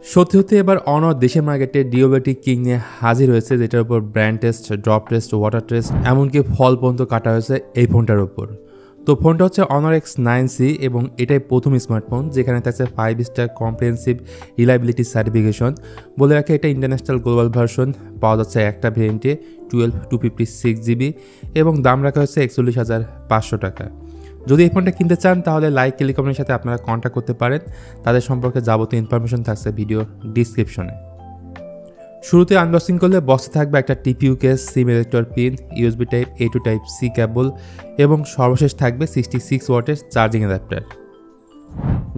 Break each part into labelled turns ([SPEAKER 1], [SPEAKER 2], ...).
[SPEAKER 1] সত্যি সত্যি এবার অনর দেশের মার্কেটে ডিওবেটিক কিং নিয়ে হাজির হয়েছে, যেটার উপর brand test, drop test, water test, এমনকি ফল পর্যন্ত কাটা হয়েছে এই ফোনটার উপর। তো ফোনটা হচ্ছে Honor X9C এবং এটাই প্রথম স্মার্টফোন যেখানে থাকছে 5 স্টার কম্প্রিহেন্সিভ রিলায়েবিলিটি সার্টিফিকেশন। বলে রাখে এটা ইন্টারন্যাশনাল গ্লোবাল ভার্সন, পাওয়া যাচ্ছে একটা ভেরিয়েন্টে 12/256GB এবং দাম রাখা হয়েছে 41,500 টাকা। যদি এই ফোনটা কিনতে চান তাহলে লাইক টেলিকমের সাথে আপনারা কন্ট্যাক্ট করতে পারেন, তাদের সম্পর্কে যাবতীয় ইনফরমেশন থাকছে ভিডিও ডিসক্রিপশনে। শুরুতে আনবক্সিং করলে বক্সে থাকবে একটা TPU case, SIM elector pin, USB type A to type C কেবল এবং সর্বশেষ থাকবে 66 ওয়াটের চার্জিং অ্যাডাপ্টার।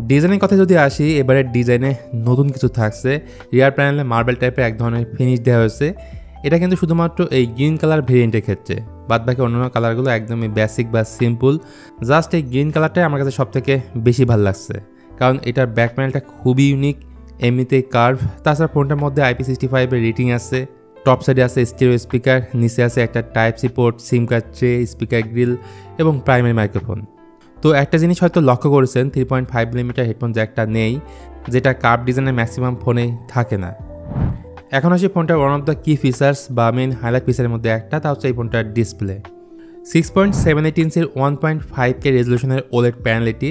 [SPEAKER 1] ডিজাইনের কথা যদি আসি, এবারের ডিজাইনে নতুন কিছু থাকছে। রিয়ার প্যানেলে মার্বেল টাইপের এক ধরনের ফিনিশ দেওয়া হয়েছে। এটা কিন্তু শুধুমাত্র এই গ্রিন কালার ভেরিয়েন্টের ক্ষেত্রে, বাদবাকি অন্যান্য কালারগুলো একদমই বেসিক বা সিম্পল। জাস্ট এই গ্রিন কালারটাই আমার কাছে সবথেকে বেশি ভালো লাগছে, কারণ এটার ব্যাক প্যানেলটা খুবই ইউনিক, এমনিতেই কার্ভ। তাছাড়া ফোনটার মধ্যে IP65 এর রেটিং আছে, টপ সাইডে আছে স্টিরিও স্পিকার, নিচে আছে একটা type C port, SIM card tray, speaker grill এবং প্রাইমারি মাইক্রোফোন। তো একটা জিনিস হয়তো লক্ষ্য করেছেন, 3.5mm হেডফোন জ্যাকটা নেই, যেটা কার্ভ ডিজাইনের ম্যাক্সিমাম ফোনেই থাকে না। এখন আসি ফোনটার ওয়ান অফ দ্য কি ফিচার্স বা মেইন হাইলাইট ফিচারের মধ্যে একটা, তা হচ্ছে এই ফোনটার ডিসপ্লে। 6.78 ইঞ্চির 1.5K রেজলিউশনের ওলেড প্যানেলটি,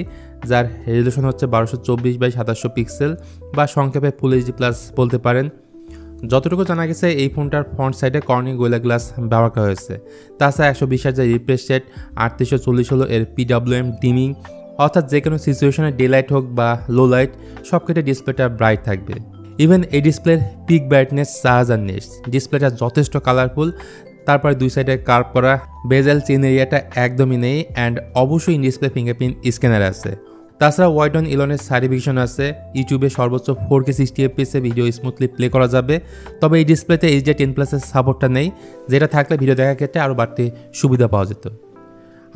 [SPEAKER 1] যার রেজলিউশন হচ্ছে 1224x2700 পিক্সেল বা সংক্ষেপে ফুল এইচডি প্লাস বলতে পারেন। যতটুকু জানা গেছে এই ফোনটার ফ্রন্ট সাইডে কর্নিং গোয়েলা গ্লাস ব্যবহার করা হয়েছে। তাছাড়া 120Hz রিফ্রেশ রেট, 3840 হলো এর PWM ডিমিং, অর্থাৎ যে কোনো সিচুয়েশনে ডে লাইট হোক বা লো লাইট সব ক্ষেত্রে ডিসপ্লেটা ব্রাইট থাকবে। ইভেন এই ডিসপ্লের পিক ব্রাইটনেস 4000 নিটস, ডিসপ্লেটা যথেষ্ট কালারফুল। তারপরে দুই সাইডে কার্ভ করা বেজেল চেইন এরিয়াটা একদমই নেই, অ্যান্ড অবশ্যই ইন ডিসপ্লে ফিঙ্গারপ্রিন্ট স্ক্যানার আছে। তাছাড়া ওয়াইড অন ইলনের সার্টিফিকেশন আছে, ইউটিউবে সর্বোচ্চ 4K 60fps video smoothly play করা যাবে। তবে এই ডিসপ্লেতে HDR10+ এর সাপোর্টটা নেই, যেটা থাকলে ভিডিও দেখার ক্ষেত্রে আরও বাড়তি সুবিধা পাওয়া যেত।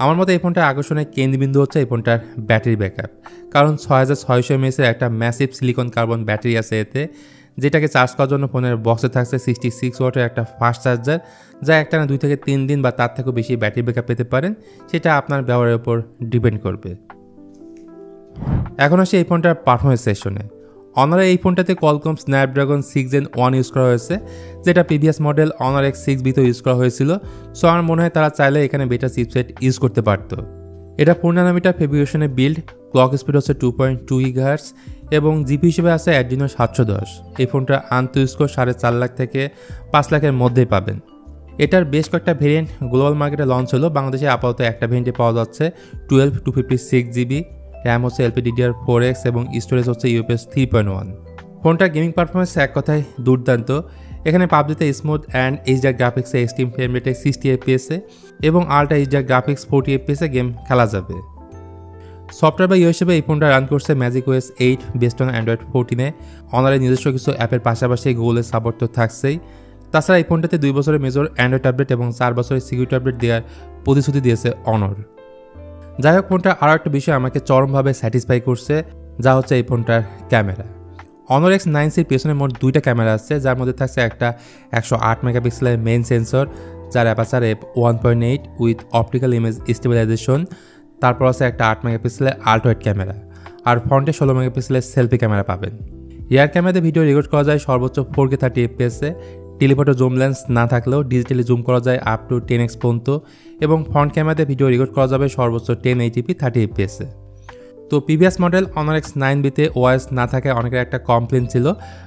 [SPEAKER 1] আমার মতে এই ফোনটার আকর্ষণের কেন্দ্রবিন্দু হচ্ছে এই ফোনটার ব্যাটারি ব্যাকআপ, কারণ 6600 mAh এর একটা ম্যাসিভ সিলিকন কার্বন ব্যাটারি আছে এতে, যেটাকে চার্জ করার জন্য ফোনের বক্সে থাকছে 66 ওয়াটের একটা ফাস্ট চার্জার, যা একটানা 2 থেকে 3 দিন বা তার থেকেও বেশি ব্যাটারি ব্যাকআপ পেতে পারেন। সেটা আপনার ব্যবহারের উপর ডিপেন্ড করবে। এখন আসি এই ফোনটার পারফরমেন্স সেকশনে। অনারের এই ফোনটাতে কোয়ালকম স্ন্যাপড্রাগন 6 Gen 1 ইউজ করা হয়েছে, যেটা প্রিভিয়াস মডেল Honor X6B-তে ইউজ করা হয়েছিল। সো আমার মনে হয় তারা চাইলে এখানে বেটার চিপসেট ইউজ করতে পারতো। এটা 4 nanometer ফেব্রিকেশনে বিল্ড, ক্লক স্পিড হচ্ছে 2.2 GHz এবং জিপি হিসেবে আছে Adreno 710। এই ফোনটা আনতে ইউজ করে 4.5 লাখ থেকে 5 লাখের মধ্যেই পাবেন। এটার বেশ কয়েকটা ভেরিয়েন্ট গ্লোবাল মার্কেটে লঞ্চ হলো, বাংলাদেশে আপাতত একটা ভেরিয়েন্টে পাওয়া যাচ্ছে 12/256GB, র্যাম হচ্ছে LPDDR4X এবং স্টোরেজ হচ্ছে UFS 3.1। ফোনটার গেমিং পারফরমেন্স এক কথায় দুর্দান্ত। এখানে পাবজিতে স্মুথ অ্যান্ড HDR গ্রাফিক্সে এক্সট্রিম ফ্রেম রেটে 60fps এবং ultra HDR graphics 40fps game খেলা যাবে। সফটওয়্যার বা হিসেবে এই ফোনটা রান করছে Magic OS 8 best on Android 14-এ। অনারের নিজস্ব কিছু অ্যাপের পাশাপাশি গুগলের সাপোর্ট তো থাকছেই। তাছাড়া এই ফোনটাতে 2 বছরের মেজর অ্যান্ড্রয়েড আপডেট এবং 4 বছরের সিকিউরিটি আপডেট দেওয়ার প্রতিশ্রুতি দিয়েছে অনর। যাই হোক, ফোনটা আরও একটা বিষয় আমাকে চরমভাবে স্যাটিসফাই করছে, যা হচ্ছে এই ফোনটার ক্যামেরা। Honor X9Cর পেছনে মোট 2টা ক্যামেরা আছে, যার মধ্যে থাকছে একটা 108 মেগাপিক্সেলের মেইন সেন্সর, যার aperture f1.8 with optical image stabilisation. তারপর আছে একটা 8 মেগাপিক্সেলের আল্ট্রা ওয়াইড ক্যামেরা, আর ফ্রন্টে 16 মেগাপিক্সেলের সেলফি ক্যামেরা পাবেন। রিয়ার ক্যামেরাতে ভিডিও রেকর্ড করা যায় সর্বোচ্চ 4K 30fps-এ। টেলিফটো জুম লেন্স না থাকলেও ডিজিটালি জুম করা যায় আপ টু 10x পর্যন্ত, এবং ফ্রন্ট ক্যামেরাতে ভিডিও রেকর্ড করা যাবে সর্বোচ্চ 1080p 30fps-এ। তো প্রিভিয়াস মডেল Honor X9B-তে OIS না থাকায় অনেকের একটা কমপ্লেন ছিল,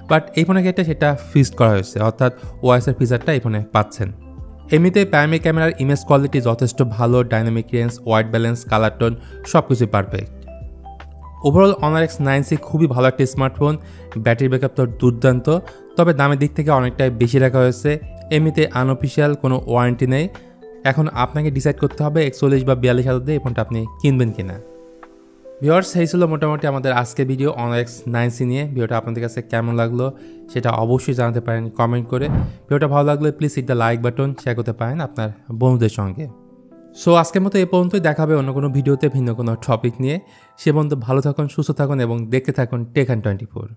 [SPEAKER 1] বাট এই ফোনের ক্ষেত্রে সেটা ফিক্সড করা হয়েছে, অর্থাৎ OIS-এর ফিচারটা এই ফোনে পাচ্ছেন। এমনিতে প্রাইমারি ক্যামেরার ইমেজ কোয়ালিটি যথেষ্ট ভালো, dynamic range, white balance, colour tone সব কিছুই পারফেক্ট। ওভারঅল Honor X9C খুবই ভালো একটা স্মার্টফোন, ব্যাটারি ব্যাকআপ তো দুর্দান্ত, তবে দামের দিক থেকে অনেকটাই বেশি রাখা হয়েছে। এমনিতে আনঅফিসিয়াল কোনো ওয়ারেন্টি নেই। এখন আপনাকে ডিসাইড করতে হবে 41 বা 42 হাজার দিয়ে এই ফোনটা আপনি কিনবেন কিনা। ভিউয়ার্স, এই ছিল মোটামুটি আমাদের আজকের ভিডিও Honor X9C নিয়ে। ভিডিওটা আপনাদের কাছে কেমন লাগলো সেটা অবশ্যই জানাতে পারেন কমেন্ট করে। ভিডিওটা ভালো লাগলে please hit the like button, share করতে পারেন আপনার বন্ধুদের সঙ্গে। সো আজকের মতো এই পর্যন্তই, দেখা হবে অন্য কোনো ভিডিওতে ভিন্ন কোনো টপিক নিয়ে। সে পর্যন্ত ভালো থাকুন, সুস্থ থাকুন এবং দেখতে থাকুন Tech Hunt 24।